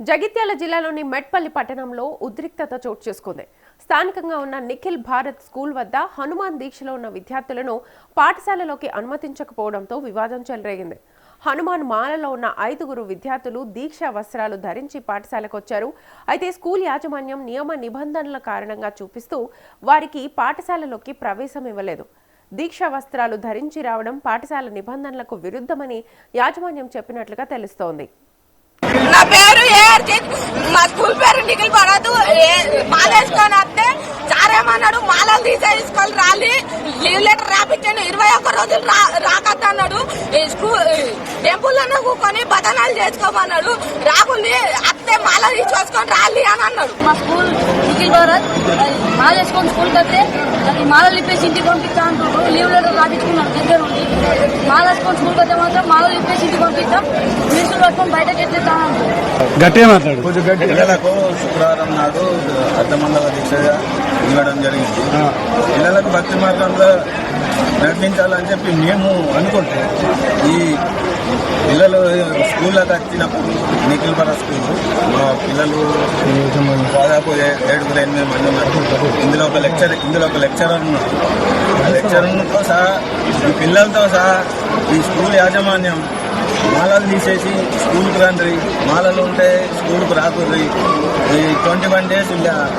జగిత్యాల జిల్లాలోని మెట్పల్లి పట్టణంలో ఉద్రిక్తత చోటు చేసుకుంది. స్థానికంగా ఉన్న నిఖిల్ భారత్ స్కూల్ వద్ద హనుమాన్ దీక్షలో ఉన్న విద్యార్థులను పాఠశాలలోకి అనుమతించకపోవడంతో వివాదం చెలరేగింది. హనుమాన్ మాలలో ఉన్న 5 విద్యార్థులు దీక్షా వస్త్రాలు ధరించి పాఠశాలకు వచ్చారు. అయితే స్కూల్ యాజమాన్యం నియమ నిబంధనల కారణంగా చూపిస్తూ వారికి పాఠశాలలోకి ప్రవేశం ఇవ్వలేదు. దీక్షా వస్త్రాలు ధరించి రావడం పాఠశాల నిబంధనలకు విరుద్ధమని యాజమాన్యం చెప్పినట్లుగా తెలుస్తోంది. నా పేరు ఏఆర్జిత్, మా స్కూల్ పేరు నిఖిల్ భారత్. మాల వేసుకొని వస్తే చారేమన్నాడు, మాలలు తీసేసుకొని రాలి లీవ్ లెటర్ రాపించాను. 21 రోజులు రాకద్దన్నాడు. టెంపుల్ లోనే కూకొని బదనాలు చేసుకోమన్నాడు. రాకుంది అత్తే మాల తీసుకొని రాలి అని అన్నాడు. మా స్కూల్ నిఖిల్ భారత్ మాల వేసుకొని స్కూల్కి వస్తే మాలలు ఇప్పేసి ఇంటికి పంపిస్తా అంటున్నారు. లీవ్ లెటర్ రాపించుకున్నాను దగ్గర ఉండి. మాల వేసుకొని స్కూల్కి వస్తే మాత్రం మాలలు ఇప్పేసి ఇంటికి పంపిస్తాం, మీసులు పట్టుకొని బయటకి ఎట్లా పిల్లలకు శుక్రవారం నాడు అర్ధమండల దీక్ష ఇవ్వడం జరిగింది. పిల్లలకు భక్తి మార్గంలో నడిపించాలని చెప్పి మేము అనుకుంటే ఈ పిల్లలు స్కూళ్ళకి వచ్చినప్పుడు నిఖిల్ భారత్ స్కూల్ మా పిల్లలు దాదాపు 7-8 మంది ఉన్నారు. ఇందులో ఒక లెక్చరర్ ఉన్నారు. ఆ లెక్చరర్తో సహా ఈ పిల్లలతో సహా ఈ స్కూల్ యాజమాన్యం మాలలు తీసేసి స్కూల్కి రండి, మాలలు ఉంటే స్కూల్కి రాకుర్రి, ఈ 21 డేస్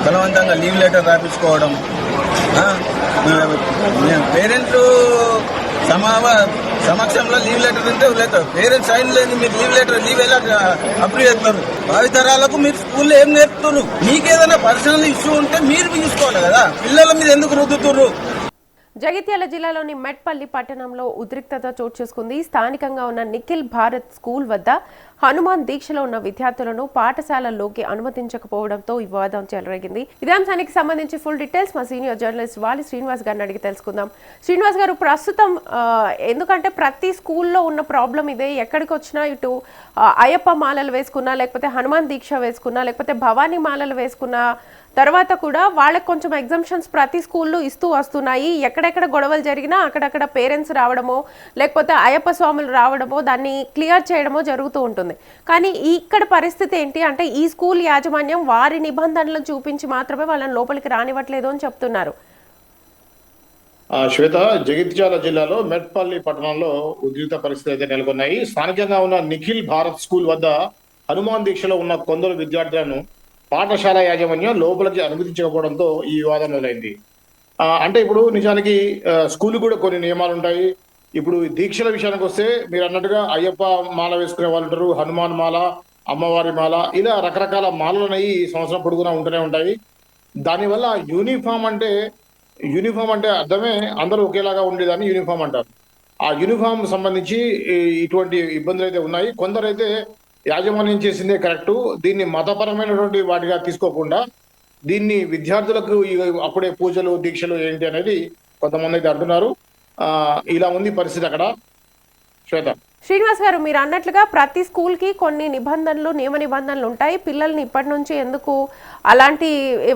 బలవంతంగా లీవ్ లెటర్ రాపించుకోవడం. పేరెంట్స్ సమక్షంలో లీవ్ లెటర్ ఉంటే లేదు, పేరెంట్స్ సైన్ లేదు, మీరు లీవ్ ఎలా అప్రూవ్ చేస్తారు? భావితరాలకు మీరు స్కూల్లో ఏం నేర్పుతున్నారు? మీకేదైనా పర్సనల్ ఇష్యూ ఉంటే మీరు తీసుకోవాలి కదా, పిల్లల మీద ఎందుకు రుద్దుతున్నారు? జగిత్యాల జిల్లాలోని మెట్పల్లి పట్టణంలో ఉద్రిక్తత చోటు చేసుకుంది. స్థానికంగా ఉన్న నిఖిల్ భారత్ స్కూల్ వద్ద హనుమాన్ దీక్షలో ఉన్న విద్యార్థులను పాఠశాలల్లోకి అనుమతించకపోవడంతో వివాదం చెలరేగింది. ఇదే అంశానికి సంబంధించి ఫుల్ డీటెయిల్స్ మా సీనియర్ జర్నలిస్ట్ వాలి శ్రీనివాస్ గారిని అడిగి తెలుసుకుందాం. శ్రీనివాస్ గారు, ప్రస్తుతం ఎందుకంటే ప్రతి స్కూల్లో ఉన్న ప్రాబ్లం ఇదే, ఎక్కడికి వచ్చినా ఇటు అయ్యప్ప మాలలు వేసుకున్నా, లేకపోతే హనుమాన్ దీక్ష వేసుకున్నా, లేకపోతే భవానీ మాలలు వేసుకున్నా తర్వాత కూడా వాళ్ళకి కొంచెం ఎగ్జంప్షన్స్ ప్రతి స్కూల్లో ఇస్తూ వస్తున్నాయి. ఎక్కడెక్కడ గొడవలు జరిగినా అక్కడక్కడ పేరెంట్స్ రావడమో లేకపోతే అయ్యప్ప స్వాములు రావడమో దాన్ని క్లియర్ చేయడమో జరుగుతూ ఉంటుంది. కానీ ఇక్కడ పరిస్థితి ఏంటి అంటే ఈ స్కూల్ యాజమాన్యం వారి నిబంధనలను చూపించి మాత్రమే వాళ్ళని లోపలికి రానివ్వట్లేదు అని చెప్తున్నారు. శ్వేత, జగిత్యాల జిల్లాలో మెట్పల్లి పట్టణంలో ఉద్రిక్త పరిస్థితి అయితే నెలకొన్నాయి. స్థానికంగా ఉన్న నిఖిల్ భారత్ స్కూల్ వద్ద హనుమాన్ దీక్షలో ఉన్న కొందరు విద్యార్థులను పాఠశాల యాజమాన్యం లోపలికి అనుమతించకపోవడంతో ఈ వివాదం మొదలైంది. అంటే ఇప్పుడు నిజానికి స్కూల్ కూడా కొన్ని నియమాలు ఉంటాయి. ఇప్పుడు దీక్షల విషయానికి వస్తే మీరు అన్నట్టుగా అయ్యప్ప మాల వేసుకునే వాళ్ళు ఉంటారు, హనుమాన్ మాల, అమ్మవారి మాల, ఇలా రకరకాల మాలలు అనేవి సంవత్సరం పొడుగునా ఉంటూనే ఉంటాయి. దానివల్ల యూనిఫామ్ అంటే అర్థమే అందరూ ఒకేలాగా ఉండేదాన్ని యూనిఫామ్ అంటారు. ఆ యూనిఫామ్ సంబంధించి ఇటువంటి ఇబ్బందులు అయితే ఉన్నాయి. కొందరైతే యాజమాన్యం చేసిందే కరెక్టు, దీన్ని మతపరమైనటువంటి వాటిగా తీసుకోకుండా దీన్ని విద్యార్థులకు అప్పుడే పూజలు దీక్షలు ఏంటి అనేది కొంతమంది అయితే అంటున్నారు. ఇలా ఉంది పరిస్థితి అక్కడ. శ్వేత, శ్రీనివాస్ గారు, మీరు అన్నట్లుగా ప్రతి స్కూల్కి కొన్ని నియమ నిబంధనలు ఉంటాయి. పిల్లల్ని ఇప్పటి నుంచి ఎందుకు అలాంటి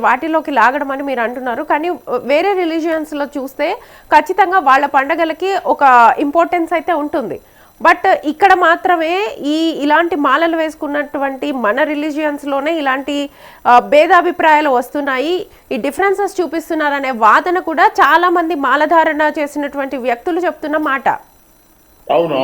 వాటిలోకి లాగడం అని మీరు అంటున్నారు. కానీ వేరే రిలీజియన్స్లో చూస్తే ఖచ్చితంగా వాళ్ళ పండగలకి ఒక ఇంపార్టెన్స్ అయితే ఉంటుంది. బట్ ఇక్కడ మాత్రమే ఇలాంటి మాలలు వేసుకున్నటువంటి మన రిలీజియన్స్లోనే ఇలాంటి భేదాభిప్రాయాలు వస్తున్నాయి, ఈ డిఫరెన్సెస్ చూపిస్తున్నారనే వాదన కూడా చాలా మంది మాలధారణ చేసినటువంటి వ్యక్తులు చెప్తున్న మాట. అవును,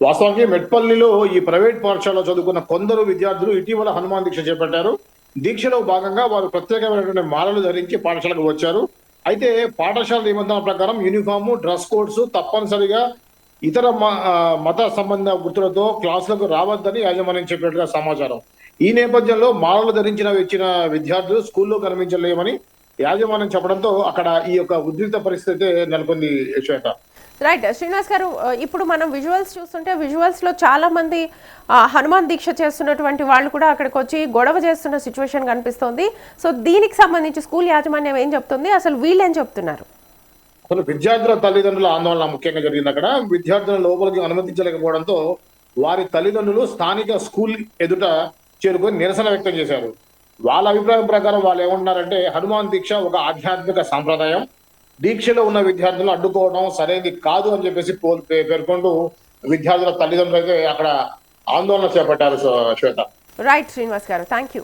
వాస్తవానికి మెట్పల్లిలో ఈ ప్రైవేట్ పాఠశాలలో చదువుకున్న కొందరు విద్యార్థులు ఇటీవల హనుమాన్ దీక్ష చేపట్టారు. దీక్షలో భాగంగా వారు ప్రత్యేకమైనటువంటి మాలలు ధరించి పాఠశాలకు వచ్చారు. అయితే పాఠశాల నిబంధనల ప్రకారం యూనిఫాము, డ్రెస్ కోడ్స్ తప్పనిసరిగా ఇతర మత సంబంధ గుర్తులతో క్లాసులకు రావద్దని యాజమాన్యం చెప్పినట్టుగా సమాచారం. ఈ నేపథ్యంలో మాలలు ధరించిన విద్యార్థులు స్కూల్లో కనిపించలేమని యాజమాన్యం చెప్పడంతో అక్కడ ఈ యొక్క ఉద్రిక్త పరిస్థితి నెలకొంది. శ్వేత, రైట్. శ్రీనివాస్ గారు, ఇప్పుడు మనం విజువల్స్ చూస్తుంటే విజువల్స్లో చాలా మంది హనుమాన్ దీక్ష చేస్తున్నటువంటి వాళ్ళు కూడా అక్కడికి వచ్చి గొడవ చేస్తున్న సిచ్యువేషన్ కనిపిస్తోంది. సో దీనికి సంబంధించి స్కూల్ యాజమాన్యం ఏం చెప్తుంది, అసలు వీళ్ళు ఏం చెప్తున్నారు? అసలు విద్యార్థుల తల్లిదండ్రుల ఆందోళన ముఖ్యంగా జరిగింది. అక్కడ విద్యార్థులను లోపలికి అనుమతించలేకపోవడంతో వారి తల్లిదండ్రులు స్థానిక స్కూల్ ఎదుట చేరుకొని నిరసన వ్యక్తం చేశారు. వాళ్ళ అభిప్రాయం ప్రకారం వాళ్ళు ఏమంటున్నారంటే హనుమాన్ దీక్ష ఒక ఆధ్యాత్మిక సాంప్రదాయం, దీక్షలో ఉన్న విద్యార్థులను అడ్డుకోవడం సరైనది కాదు అని చెప్పేసి పేర్కొంటూ విద్యార్థుల తల్లిదండ్రులు అయితే అక్కడ ఆందోళన చేపట్టారు. శ్వేత, రైట్ శ్రీనివాస్ గారు, థ్యాంక్ యూ.